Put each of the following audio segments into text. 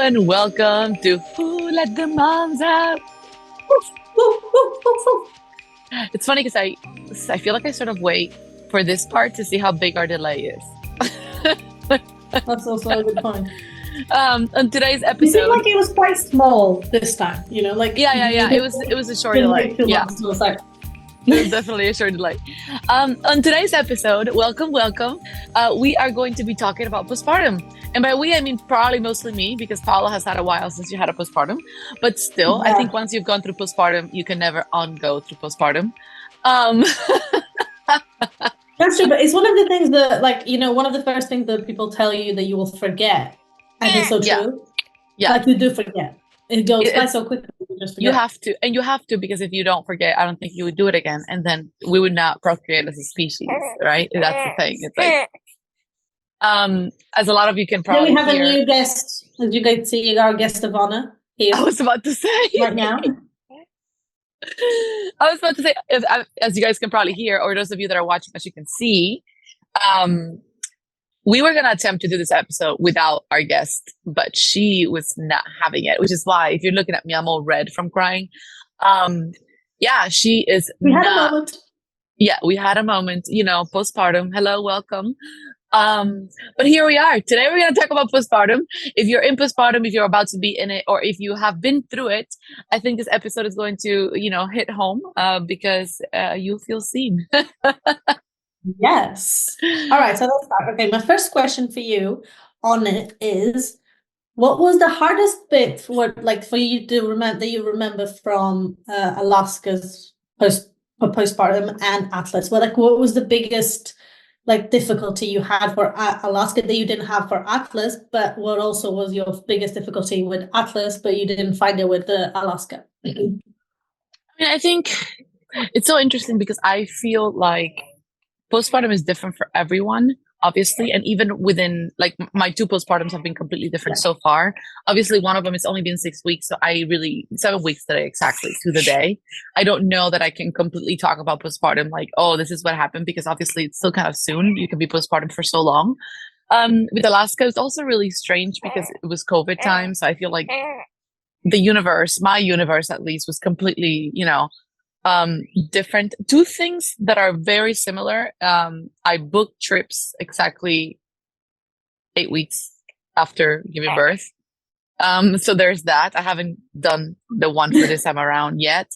everyone. Welcome to Who Let the Moms Out. It's funny because I feel like I sort of wait for this part to see how big our delay is. That's also a good point. On today's You episode, seem like it was quite small this time, like yeah. It was a short been delay. like 2 Yeah, months, so it's like there's definitely a short delay. On today's episode, welcome. We are going to be talking about postpartum. And by we, I mean probably mostly me, because Paula has had a while since you had a postpartum. But still, I Yeah. think once you've gone through postpartum, you can never go through postpartum. Um, That's true, but it's one of the things that, one of the first things that people tell you that you will forget, and it's so Yeah. true. Yeah. Like, you do forget. It goes by It's- so quickly. You just you forget. have to, because if you don't forget, I don't think you would do it again. And then we would not procreate as a species, right? That's the thing. It's like, as a lot of you can Then we probably have hear. a new guest. As you guys see, our guest of honor here I was about to say. right now. I was about to say, as you guys can probably hear, or those of you that are watching, as you can see, we were going to attempt to do this episode without our guest, but she was not having it, which is why, if you're looking at me, I'm all red from crying. Yeah, she is We had a not. moment. Yeah, we had a moment, postpartum. Hello, welcome. But here we are. Today we're going to talk about postpartum. If you're in postpartum, if you're about to be in it, or if you have been through it, I think this episode is going to, hit home because you'll feel seen. Yes. All right, so let's start. Okay, my first question for you on it is, what was the hardest bit for you to remember, that you remember from Alaska's postpartum and Atlas? Well, what was the biggest difficulty you had for Alaska that you didn't have for Atlas, but what also was your biggest difficulty with Atlas, but you didn't find it with Alaska? I mean, I think it's so interesting because I feel like postpartum is different for everyone, obviously. And even within, like, my two postpartums have been completely different so far. Obviously, one of them has only been 6 weeks. So 7 weeks today, exactly to the day. I don't know that I can completely talk about postpartum like, oh, this is what happened, because obviously it's still kind of soon. You can be postpartum for so long. With Alaska, it's also really strange because it was COVID time. So I feel like my universe at least, was completely, different. Two things that are very similar. I booked trips exactly 8 weeks after giving birth. So there's that. I haven't done the one for this time around yet,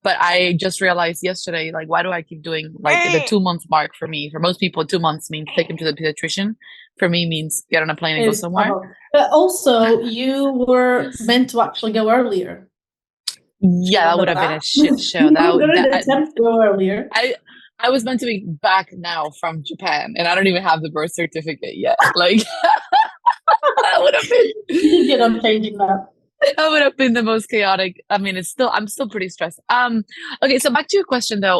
but I just realized yesterday, like, why do I keep doing the 2 month mark? For me, for most people, 2 months means take him to the pediatrician. For me, means get on a plane and go somewhere. But also, you were meant to actually go earlier. Yeah, that would have been a shit show. Attempt to go earlier. I was meant to be back now from Japan, and I don't even have the birth certificate yet. Like, that would have been. You get on changing that. That would have been the most chaotic. I mean, I'm still pretty stressed. Okay, so back to your question though.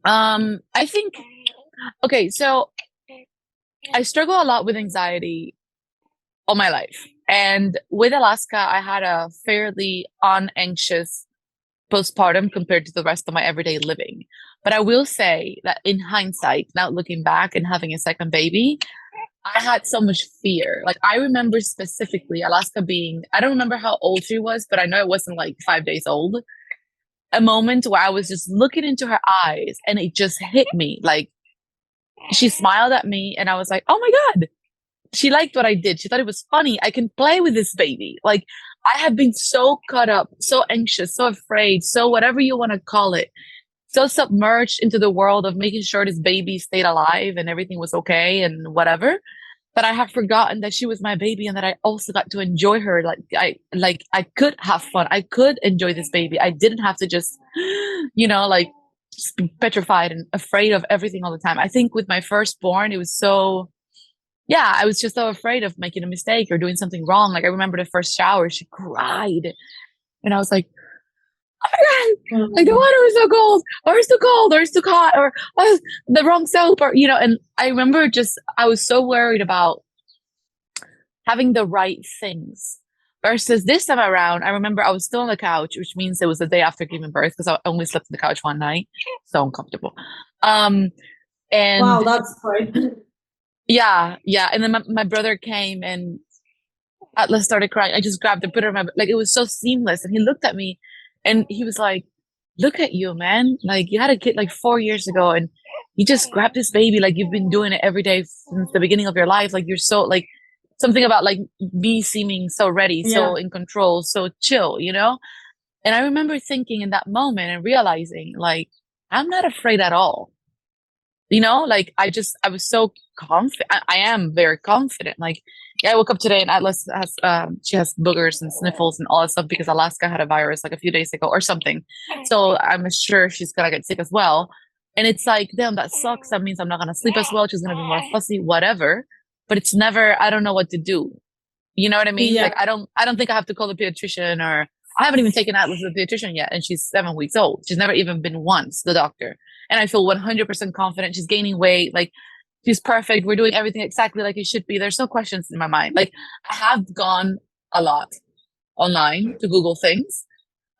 I think, okay, so I struggle a lot with anxiety all my life. And with Alaska, I had a fairly unanxious postpartum compared to the rest of my everyday living. But I will say that in hindsight, now looking back and having a second baby, I had so much fear. Like, I remember specifically Alaska being, I don't remember how old she was, but I know it wasn't like 5 days old. A moment where I was just looking into her eyes and it just hit me. Like, she smiled at me and I was like, oh my God, she liked what I did. She thought it was funny. I can play with this baby. Like, I have been so caught up, so anxious, so afraid, so whatever you want to call it, so submerged into the world of making sure this baby stayed alive and everything was okay and whatever, that I have forgotten that she was my baby and that I also got to enjoy her. I could have fun. I could enjoy this baby. I didn't have to just, just be petrified and afraid of everything all the time. I think with my firstborn, it was so, yeah, I was just so afraid of making a mistake or doing something wrong. Like, I remember the first shower, she cried. And I was like, oh my God, like, the water is so cold, or it's too cold, or it's too hot, or the wrong soap, or, and I remember I was so worried about having the right things. Versus this time around, I remember I was still on the couch, which means it was the day after giving birth, because I only slept on the couch one night. So uncomfortable. And wow, that's great. Yeah. And then my brother came and Atlas started crying. I just grabbed her, put her in my, like, it was so seamless. And he looked at me and he was like, look at you, man. Like, you had a kid like 4 years ago and you just grabbed this baby. Like, you've been doing it every day since the beginning of your life. Like, you're so, like, something about like me seeming so ready, Yeah. so in control, so chill, you know? And I remember thinking in that moment and realizing, like, I'm not afraid at all. You know, like I was so confident. I am very confident. Like, yeah, I woke up today and Atlas has, she has boogers and sniffles and all that stuff because Alaska had a virus like a few days ago or something. So I'm sure she's gonna get sick as well. And it's like, damn, that sucks. That means I'm not gonna sleep as well. She's gonna be more fussy, whatever. But it's never, I don't know what to do. You know what I mean? Yeah. Like, I don't think I have to call the pediatrician, or I haven't even taken Atlas to the pediatrician yet. And she's 7 weeks old. She's never even been once, the doctor. And I feel 100% confident. She's gaining weight. Like, she's perfect. We're doing everything exactly like it should be. There's no questions in my mind. Like, I have gone a lot online to Google things.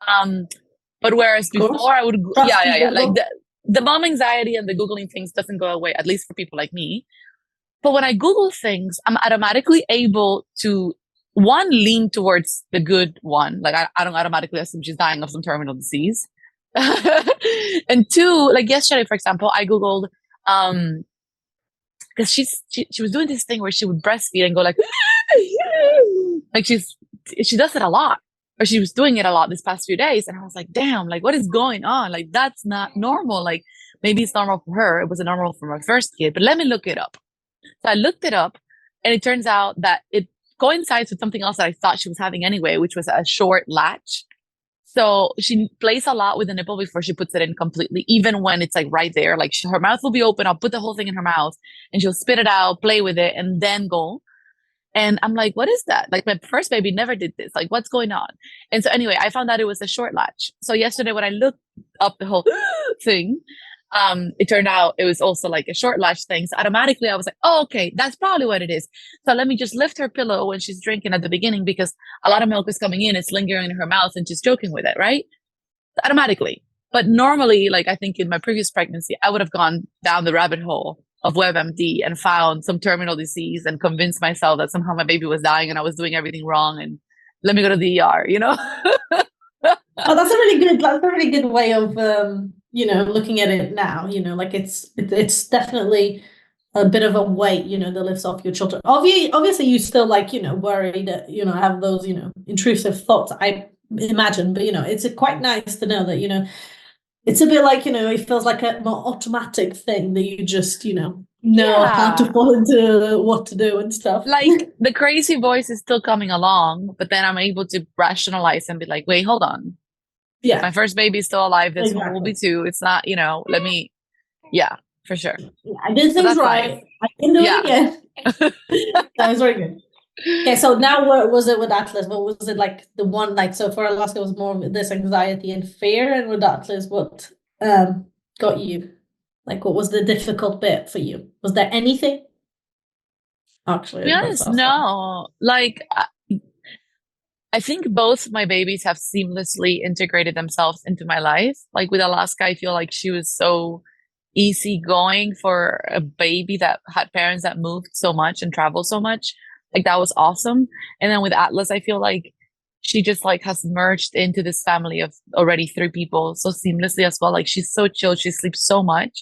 Um, but whereas Of course. before I would, Trust you, yeah. Like Google. the mom anxiety and the Googling things doesn't go away, at least for people like me. But when I Google things, I'm automatically able to, one, lean towards the good one. Like, I don't automatically assume she's dying of some terminal disease. And two, like yesterday, for example, I Googled, because she was doing this thing where she would breastfeed and go like, like she does it a lot, or she was doing it a lot this past few days. And I was like, damn, like what is going on? Like, that's not normal. Like, maybe it's normal for her. It wasn't normal for my first kid, but let me look it up. So I looked it up, and it turns out that it coincides with something else that I thought she was having anyway, which was a short latch. So she plays a lot with the nipple before she puts it in completely, even when it's like right there. Like, her mouth will be open. I'll put the whole thing in her mouth and she'll spit it out, play with it, and then go. And I'm like, what is that? Like, my first baby never did this. Like, what's going on? And so anyway, I found out it was a short latch. So yesterday when I looked up the whole thing, it turned out it was also like a short latch thing. So automatically I was like, oh, okay, that's probably what it is. So let me just lift her pillow when she's drinking at the beginning, because a lot of milk is coming in, it's lingering in her mouth and she's joking with it, right? Automatically. But normally, like, I think in my previous pregnancy, I would have gone down the rabbit hole of WebMD and found some terminal disease and convinced myself that somehow my baby was dying and I was doing everything wrong and let me go to the ER, you know? Oh, that's a really good way of looking at it now. Like it's definitely a bit of a weight, that lifts off your children. Obviously you still like, worry that, have those, intrusive thoughts, I imagine, but it's quite nice to know that, it's a bit like, it feels like a more automatic thing that you just, know how to fall into what to do and stuff. Like, the crazy voice is still coming along, but then I'm able to rationalize and be like, wait, hold on. Yeah. My first baby is still alive. This Exactly. one will be too. It's not, let me, yeah, for sure. I did things right. Nice. I can do it again. That was very good. Okay, so now what was it with Atlas? What was it like the one, like, so for Alaska it was more of this anxiety and fear, and with Atlas, what got you? Like, what was the difficult bit for you? Was there anything? Actually, To be honest, no. Like, I think both my babies have seamlessly integrated themselves into my life. Like, with Alaska, I feel like she was so easygoing for a baby that had parents that moved so much and traveled so much. Like, that was awesome. And then with Atlas, I feel like she just like has merged into this family of already 3 people so seamlessly as well. Like, she's so chill. She sleeps so much.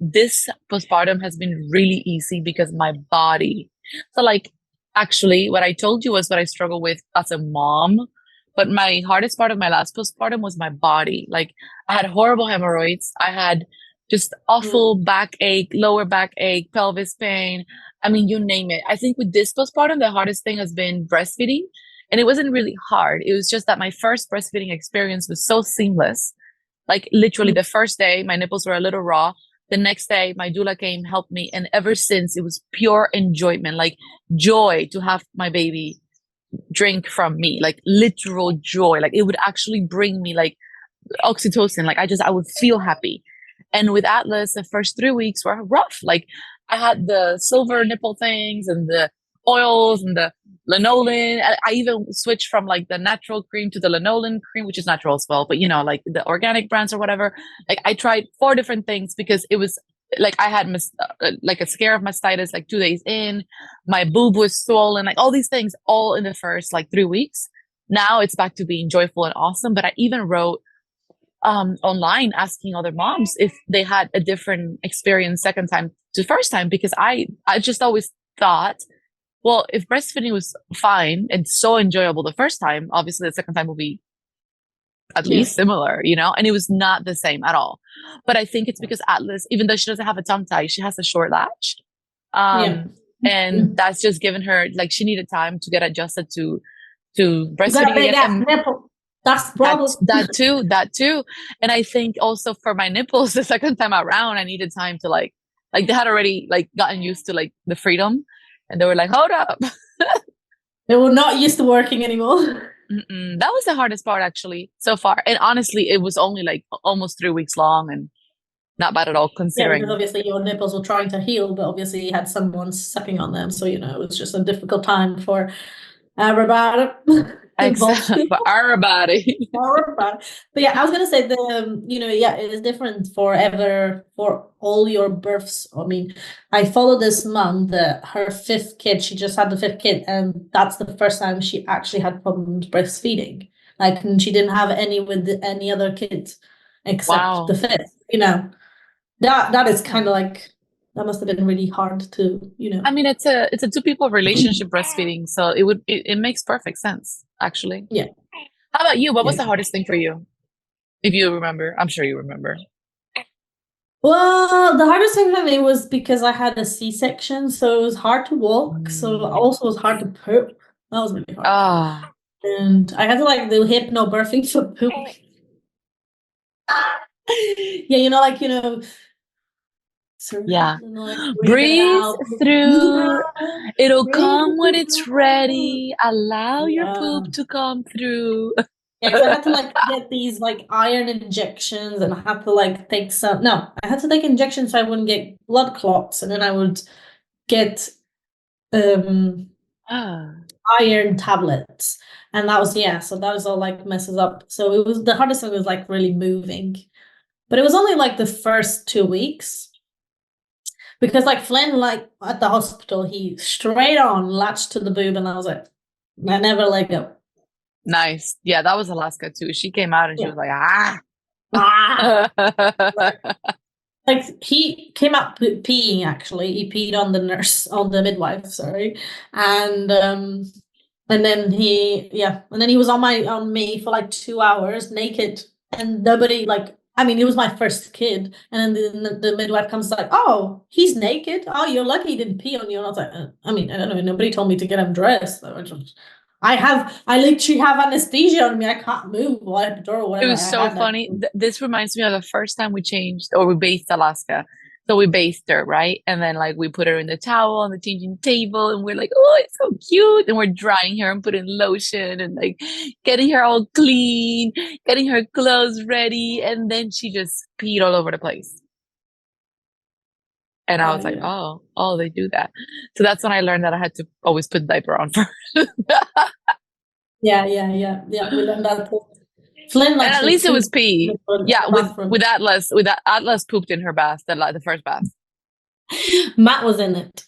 This postpartum has been really easy because my body. So, like, actually, what I told you was what I struggle with as a mom. But my hardest part of my last postpartum was my body. Like, I had horrible hemorrhoids. I had just awful backache, lower backache, pelvis pain. I mean, you name it. I think with this postpartum, the hardest thing has been breastfeeding. And it wasn't really hard. It was just that my first breastfeeding experience was so seamless. Like, literally the first day, my nipples were a little raw. The next day, my doula came, helped me. And ever since, it was pure enjoyment, like joy to have my baby drink from me, like literal joy. Like, it would actually bring me like oxytocin. Like, I would feel happy. And with Atlas, the first 3 weeks were rough. Like, I had the silver nipple things and the oils and the lanolin. I even switched from like the natural cream to the lanolin cream, which is natural as well, but like the organic brands or whatever. Like, I tried 4 different things because it was like I had like a scare of mastitis like 2 days in, my boob was swollen, like all these things all in the first like 3 weeks. Now it's back to being joyful and awesome. But I even wrote online asking other moms if they had a different experience second time to first time, because I just always thought, well, if breastfeeding was fine and so enjoyable the first time, obviously the second time will be at least similar, you know? And it was not the same at all. But I think it's because Atlas, even though she doesn't have a tongue tie, she has a short latch. And that's just given her, like, she needed time to get adjusted to breastfeeding again. And nipple. That's the problem. That too. And I think also for my nipples, the second time around, I needed time to like they had already like gotten used to like the freedom, and they were like, hold up. They were not used to working anymore. That was the hardest part actually so far. And honestly, it was only like almost 3 weeks long and not bad at all considering. Yeah, because obviously your nipples were trying to heal, but obviously you had someone sucking on them. So, you know, it was just a difficult time for everybody. Except for our body. But yeah, I was gonna say it is different for all your births. I mean, I followed this mom that her fifth kid, she just had the fifth kid, and that's the first time she actually had problems breastfeeding. Like, and she didn't have any with any other kids except the fifth. You know, that is kind of like, that must have been really hard to, you know. I mean, it's a two people relationship breastfeeding, so it makes perfect sense actually. Yeah. How about you? What was the hardest thing for you? If you remember, I'm sure you remember. Well, the hardest thing for me was because I had a C-section, so it was hard to walk. So also it was hard to poop. That was really hard. And I had to like do hypnobirthing for poop. Yeah, you know, like, you know. Yeah. Breathe through. It'll come when it's ready. Allow your poop to come through. Yeah, because I had to like get these like iron injections, and I had to like take I had to take injections so I wouldn't get blood clots, and then I would get iron tablets. And that was, so that was all like messes up. So it was, the hardest thing was like really moving. But it was only like the first 2 weeks. Because like Flynn, like at the hospital, he straight on latched to the boob, and I was like, I never let go. Nice. Yeah, that was Alaska too. She came out and she was like, Like he came out peeing, actually. He peed on the nurse, on the midwife, sorry. And then he was on me for like 2 hours naked, and nobody, like, I mean, it was my first kid, and then the midwife comes like, oh, he's naked. Oh, you're lucky he didn't pee on you. And I was like, I mean, I don't know. Nobody told me to get him dressed. I literally have anesthesia on me. I can't move while at the door or whatever. It was so funny. This reminds me of the first time we changed, or we bathed Alaska. So we bathed her, right? And then like we put her in the towel on the changing table, and we're like, oh, it's so cute. And we're drying her and putting lotion and like getting her all clean, getting her clothes ready. And then she just peed all over the place. And I was like, oh, they do that. So that's when I learned that I had to always put the diaper on first. Yeah. We learned that too. Flynn, like, and at least it was pee. Yeah, with Atlas pooped in her bath, the first bath. Matt was in it.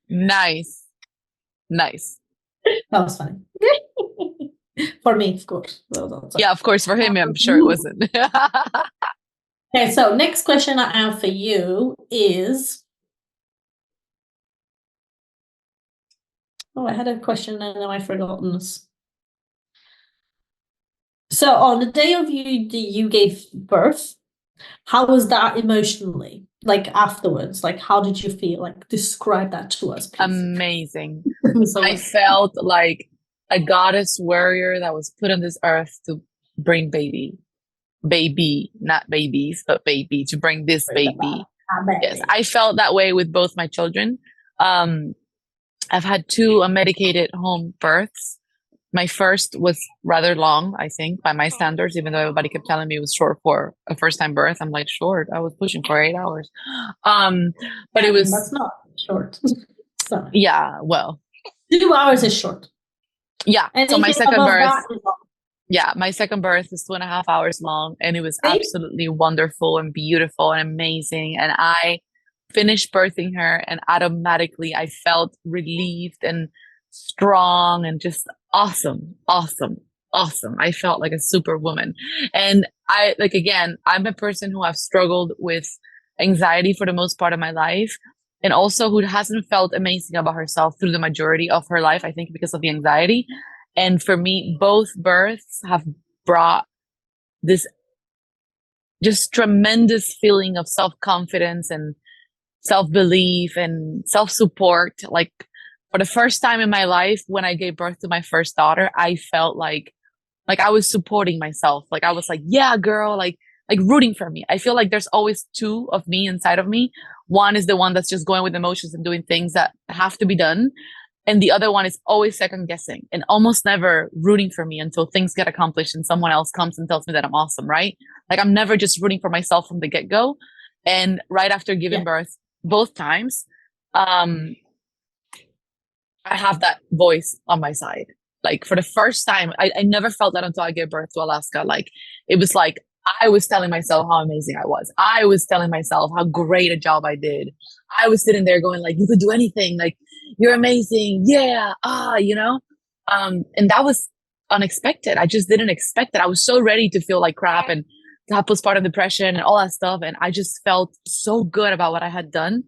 Nice. That was funny. For me, of course. Yeah, of course. For him, I'm sure it wasn't. Okay, so next question I have for you is... Oh, I had a question and now I've forgotten this. So on the day of you gave birth, how was that emotionally? Like afterwards, like how did you feel? Like describe that to us, please. Amazing. I felt like a goddess warrior that was put on this earth to bring baby, not babies, but baby, to bring this baby. Yes, I felt that way with both my children. I've had 2 unmedicated home births. My first was rather long, I think, by my standards, even though everybody kept telling me it was short for a first-time birth. I'm like, short. I was pushing for 8 hours. But it was... That's not short. Sorry. Yeah, well. 2 hours is short. Yeah, and so my second birth... Yeah, my second birth was 2.5 hours long, and it was See? absolutely wonderful and beautiful and amazing. And I finished birthing her, and automatically I felt relieved and strong and just awesome, awesome, awesome. I felt like a superwoman. And I, like, again, I'm a person who have struggled with anxiety for the most part of my life, and also who hasn't felt amazing about herself through the majority of her life, I think, because of the anxiety. And for me, both births have brought this just tremendous feeling of self-confidence and self-belief and self-support. Like, for the first time in my life, when I gave birth to my first daughter, I felt like I was supporting myself. Like, I was like, yeah, girl, like rooting for me. I feel like there's always two of me inside of me. One is the one that's just going with emotions and doing things that have to be done. And the other one is always second guessing and almost never rooting for me until things get accomplished and someone else comes and tells me that I'm awesome, right? Like, I'm never just rooting for myself from the get-go. And right after giving Yeah. birth, both times, I have that voice on my side. Like, for the first time, I never felt that until I gave birth to Alaska. Like, it was like I was telling myself how amazing I was. I was telling myself how great a job I did. I was sitting there going like, you could do anything. Like, you're amazing. Yeah. You know? And that was unexpected. I just didn't expect it. I was so ready to feel like crap and to have postpartum depression and all that stuff. And I just felt so good about what I had done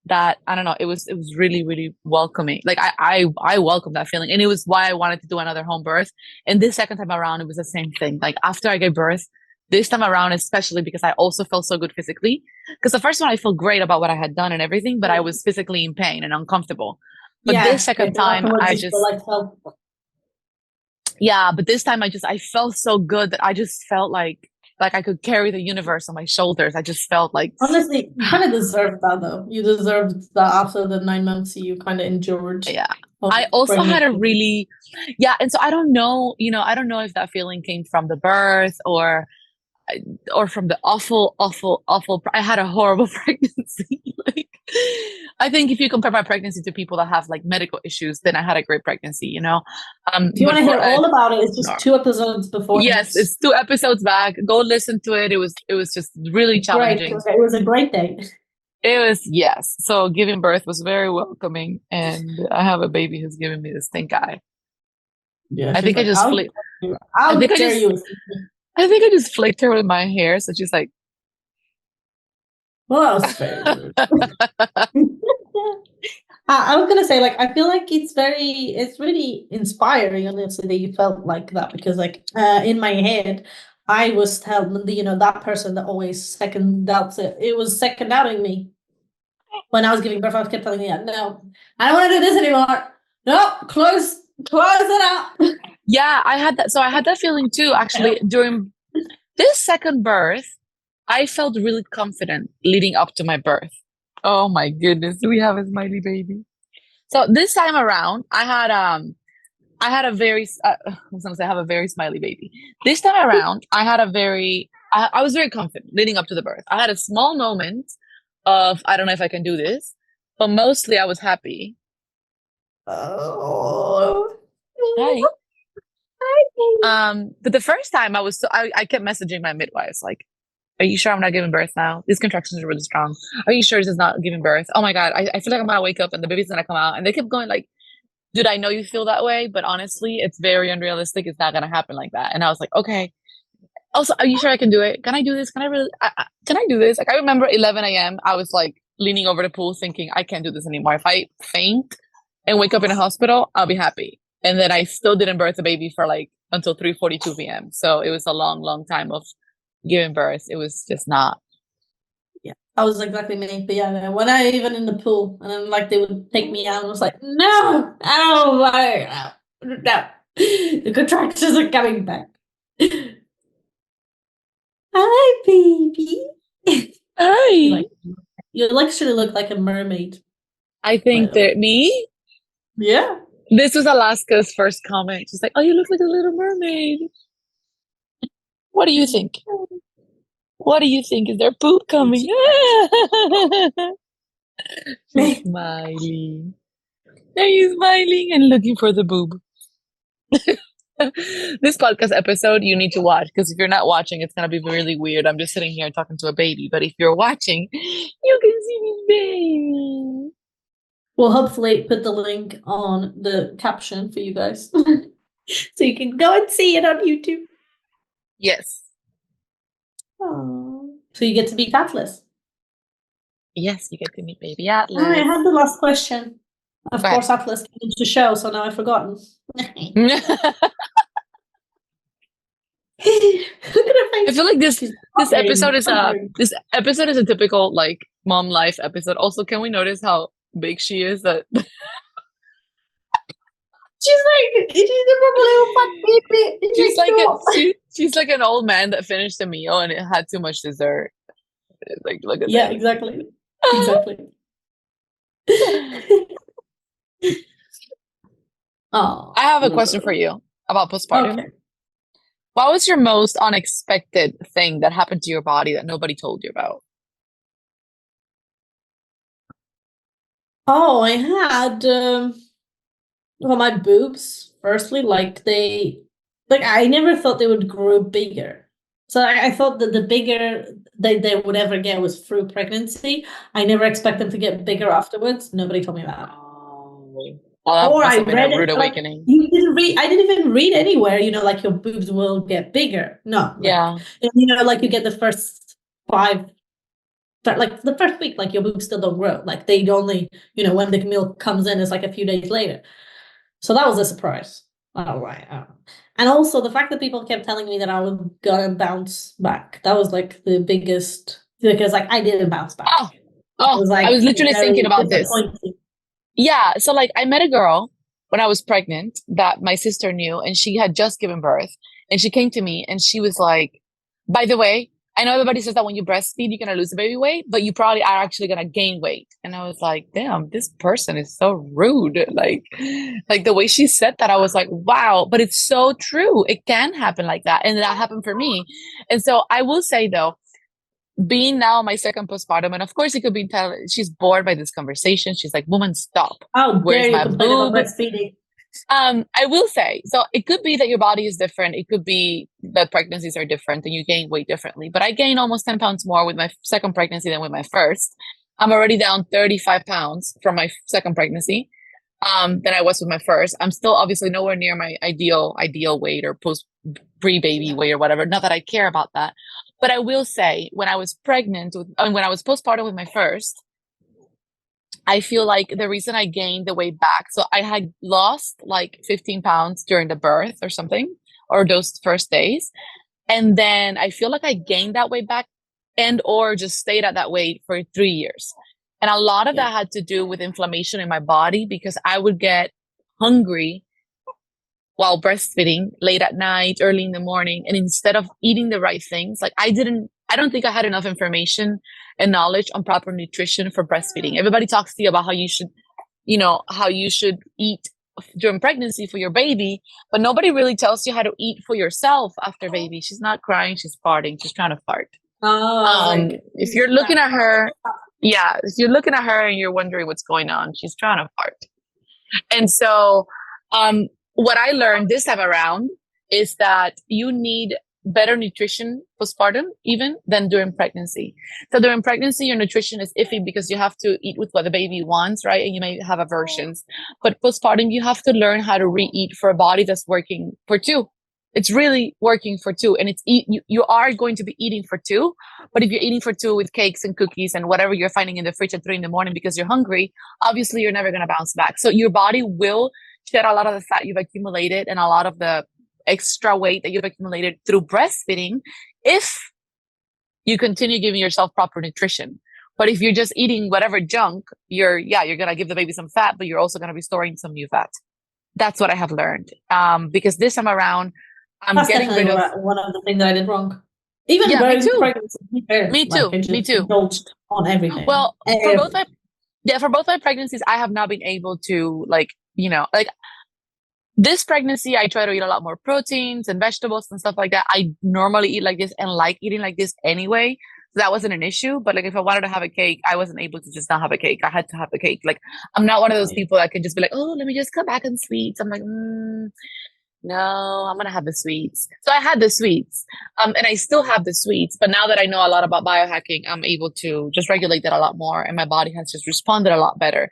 that, I don't know, it was really, really welcoming. Like, I welcome that feeling. And it was why I wanted to do another home birth. And this second time around, it was the same thing. Like, after I gave birth, this time around, especially because I also felt so good physically. Because the first one, I felt great about what I had done and everything, but I was physically in pain and uncomfortable. But this Yeah. second But time, afterwards I you feel just, like self. yeah, but this time I felt so good that I just felt like I could carry the universe on my shoulders. I just felt like, Honestly, you kind of deserve that though. You deserved that after the 9 months you kind of endured yeah. of I also had bringing. a really, yeah. And so I don't know, I don't know if that feeling came from the birth or from the awful, awful, awful. I had a horrible pregnancy. Like, I think if you compare my pregnancy to people that have like medical issues, then I had a great pregnancy. If you want But to for hear all about it, it's no, just 2 episodes beforehand. yes, it's 2 episodes back. Go listen to it. It was just really Great. challenging. It was a great day. It was, yes. So giving birth was very welcoming, and I have a baby who's giving me this stink eye. Yeah, I she's think I like, just flicked. I how think I dare just you? I think I just flicked her with my hair, so she's like, Well, that was very rude. I was gonna say, like, I feel like it's really inspiring, honestly, that you felt like that because, like, in my head, I was telling that person that always second doubts it. It was second doubting me when I was giving birth. I kept telling me, no, I don't want to do this anymore. No, close it out. yeah, I had that. So I had that feeling too, actually, during this second birth. I felt really confident leading up to my birth. Oh my goodness, do we have a smiley baby? So this time around, I had a very I was gonna say I have a very smiley baby. This time around, I was very confident leading up to the birth. I had a small moment of, I don't know if I can do this, but mostly I was happy. Oh. Hi. But the first time I kept messaging my midwives like, are you sure I'm not giving birth now? These contractions are really strong. Are you sure this is not giving birth? Oh my God, I feel like I'm gonna wake up and the baby's gonna come out. And they kept going like, dude, I know you feel that way, but honestly, it's very unrealistic. It's not gonna happen like that. And I was like, okay. Also, are you sure I can do it? Can I do this? Can I really? Can I do this? Like, I remember 11 a.m. I was like leaning over the pool, thinking, I can't do this anymore. If I faint and wake up in a hospital, I'll be happy. And then I still didn't birth a baby for like until 3:42 p.m. So it was a long, long time of giving birth. It was just not. Yeah, I was exactly me. But yeah, when I even in the pool and then like they would take me out, I was like, no, I don't want no. The contractions are coming back. Hi, baby. Hi. Like you literally look like a mermaid. I think that me. Yeah. This was Alaska's first comment. She's like, "Oh, you look like a little mermaid." What do you think? What do you think? Is there poop coming? She's smiling. Are you smiling and looking for the boob? This podcast episode you need to watch because if you're not watching, it's gonna be really weird. I'm just sitting here talking to a baby, but if you're watching, you can see this baby. We'll hopefully put the link on the caption for you guys. So you can go and see it on YouTube. Yes. Aww. So you get to be Atlas. Yes, you get to meet baby I Atlas. had the last question. Of Go course, ahead. Atlas came into the show, so now I've forgotten. I feel like this episode is Wondering. a typical like mom life episode. Also, can we notice how big she is? That She's like, she's a little fat baby. she's like Stop. she's like an old man that finished a meal and it had too much dessert. Like, look at Yeah, that. exactly. Exactly. Oh, I have a question for you about postpartum. Okay. What was your most unexpected thing that happened to your body that nobody told you about? Oh, I had well, my boobs. Firstly, I never thought they would grow bigger. So I thought that the bigger they would ever get was through pregnancy. I never expect them to get bigger afterwards. Nobody told me that. Well, that Or must I have been a read rude it like awakening. you didn't read. I didn't even read anywhere. Like your boobs will get bigger. No, Yeah. like you get the first five. Like the first week, like your boobs still don't grow. Like they only, when the milk comes in, it's like a few days later. So that was a surprise. Oh, right. Oh. And also the fact that people kept telling me that I was gonna bounce back. That was like the biggest, because like I didn't bounce back. Oh, It was like I was literally very thinking about this. disappointing. Yeah. So like I met a girl when I was pregnant that my sister knew and she had just given birth and she came to me and she was like, by the way, I know everybody says that when you breastfeed, you're going to lose the baby weight, but you probably are actually going to gain weight. And I was like, damn, this person is so rude. Like the way she said that, I was like, wow, but it's so true. It can happen like that. And that happened for me. And so I will say though, being now my second postpartum, and of course it could be she's bored by this conversation. She's like, woman, stop. How Where's dare you my complain about boob? breastfeeding? I will say, so it could be that your body is different. It could be that pregnancies are different and you gain weight differently. But I gained almost 10 pounds more with my second pregnancy than with my first. I'm already down 35 pounds from my second pregnancy than I was with my first. I'm still obviously nowhere near my ideal weight or post pre-baby weight or whatever. Not that I care about that. But I will say when I was pregnant when I was postpartum with my first, I feel like the reason I gained the weight back, so I had lost like 15 pounds during the birth or something, or those first days. And then I feel like I gained that weight back and or just stayed at that weight for 3 years. And a lot of that had to do with inflammation in my body because I would get hungry while breastfeeding late at night, early in the morning. And instead of eating the right things, like I don't think I had enough information and knowledge on proper nutrition for breastfeeding. Everybody talks to you about how you should eat during pregnancy for your baby, but nobody really tells you how to eat for yourself after baby. She's not crying, she's farting, she's trying to fart. If you're looking at her, if you're looking at her and you're wondering what's going on, she's trying to fart. And so, what I learned this time around is that you need better nutrition postpartum even than during pregnancy. So during pregnancy, your nutrition is iffy because you have to eat with what the baby wants, right? And you may have aversions. But postpartum, you have to learn how to re-eat for a body that's working for two. It's really working for two, and you are going to be eating for two. But if you're eating for two with cakes and cookies and whatever you're finding in the fridge at 3 a.m. because you're hungry, obviously you're never going to bounce back. So your body will shed a lot of the fat you've accumulated and a lot of the extra weight that you've accumulated through breastfeeding if you continue giving yourself proper nutrition. But if you're just eating whatever junk, you're going to give the baby some fat, but you're also going to be storing some new fat. That's what I have learned. Because this time around, That's getting rid of one of the things that I did wrong. Even me too. pregnancy, Me too. Indulged on everything. Well, for both my pregnancies, I have not been able to this pregnancy, I try to eat a lot more proteins and vegetables and stuff like that. I normally eat like this and like eating like this anyway. So that wasn't an issue. But like if I wanted to have a cake, I wasn't able to just not have a cake. I had to have the cake. Like I'm not one of those people that can just be like, oh, let me just cut back on sweets. I'm like, No, I'm gonna have the sweets. So I had the sweets, and I still have the sweets. But now that I know a lot about biohacking, I'm able to just regulate that a lot more, and my body has just responded a lot better.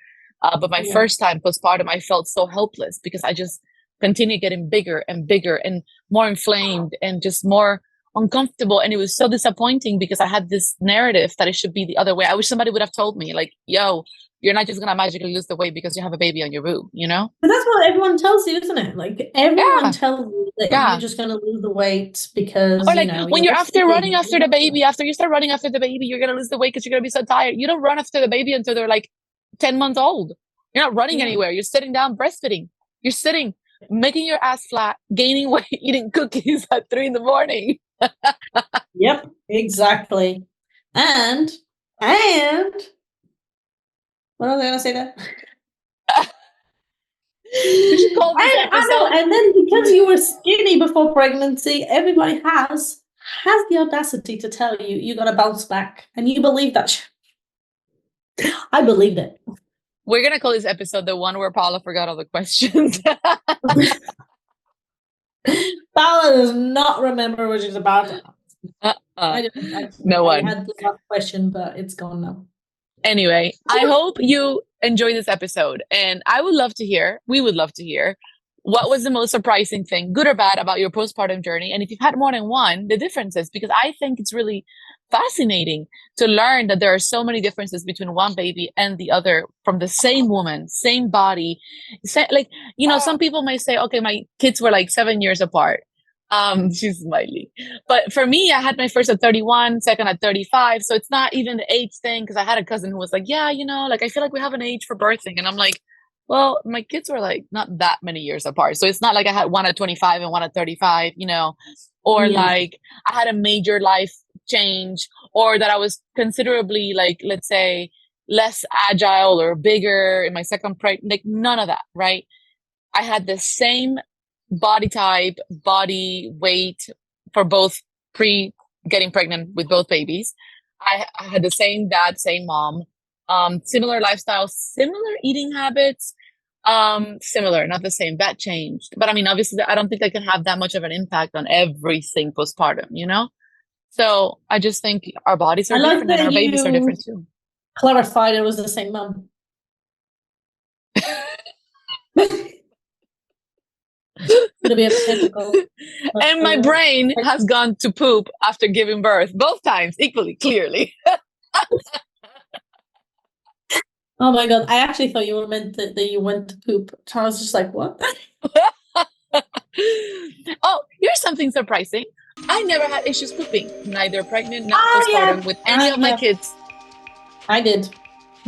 But my Yeah. first time postpartum, I felt so helpless because I just continued getting bigger and bigger and more inflamed and just more uncomfortable. And it was so disappointing because I had this narrative that it should be the other way. I wish somebody would have told me, like, yo, you're not just gonna magically lose the weight because you have a baby on your boob, you know? But that's what everyone tells you, isn't it? Like everyone Yeah, tells you that you're yeah. just going to lose the weight because, Or you like know, when you're you're after running breastfeeding. after the baby, after you start running after the baby, you're gonna lose the weight because you're gonna be so tired. You don't run after the baby until they're like 10 months old. You're not running Yeah. anywhere. You're sitting down breastfeeding. You're sitting, making your ass flat, gaining weight, eating cookies at 3 in the morning. Yep, exactly. And what was I gonna say there? We should call this I know, episode. and then because you were skinny before pregnancy, everybody has the audacity to tell you you gotta bounce back, and you believe that. I believed it. We're gonna call this episode the one where Paula forgot all the questions. Paula does not remember what she's about. uh-uh. I don't actually. No I one. had the last question, but it's gone now. Anyway, I hope you enjoy this episode. And we would love to hear what was the most surprising thing, good or bad, about your postpartum journey. And if you've had more than one, the differences, because I think it's really fascinating to learn that there are so many differences between one baby and the other from the same woman, same body. Like, some people may say, okay, my kids were like 7 years apart. She's smiling. But for me, I had my first at 31, second at 35. So it's not even the age thing. Because I had a cousin who was like, yeah, like I feel like we have an age for birthing. And I'm like, well, my kids were like not that many years apart. So it's not like I had one at 25 and one at 35, or Yeah. like I had a major life change, or that I was considerably, like, let's say, less agile or bigger in my second like none of that, right? I had the same body type, body weight for both pre getting pregnant with both babies. I had the same dad, same mom, similar lifestyle, similar eating habits, similar, not the same. That changed. But I mean, obviously, I don't think I can have that much of an impact on everything postpartum, So I just think our bodies I are like different and that our babies are you different too. clarified it was the same mom. It'll be identical. And my brain has gone to poop after giving birth, both times equally clearly. Oh my god! I actually thought you were meant that you went to poop. So I was just like, what? Oh, here's something surprising. I never had issues pooping, neither pregnant, not Yeah. postpartum, with any of my kids. I did.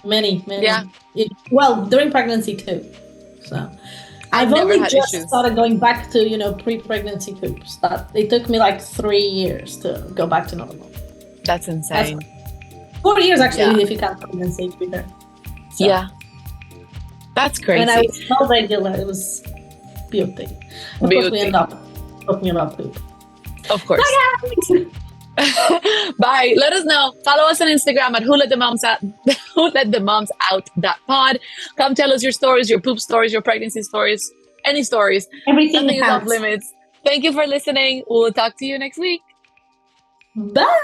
Many. Yeah. Well, during pregnancy too. So I've never only had just issues. started going back to, pre-pregnancy poops. That it took me like 3 years to go back to normal. That's insane. 4 years actually, if you count pregnancy, to be fair. So. Yeah. That's crazy. And I was so regular. It was beauty. Of course, we end up talking about poop. Of course. Bye. Let us know. Follow us on Instagram at Who Let the Moms Out that pod. Come tell us your stories, your poop stories, your pregnancy stories, any stories. Everything Nothing is off counts. limits. Thank you for listening. We'll talk to you next week. Bye.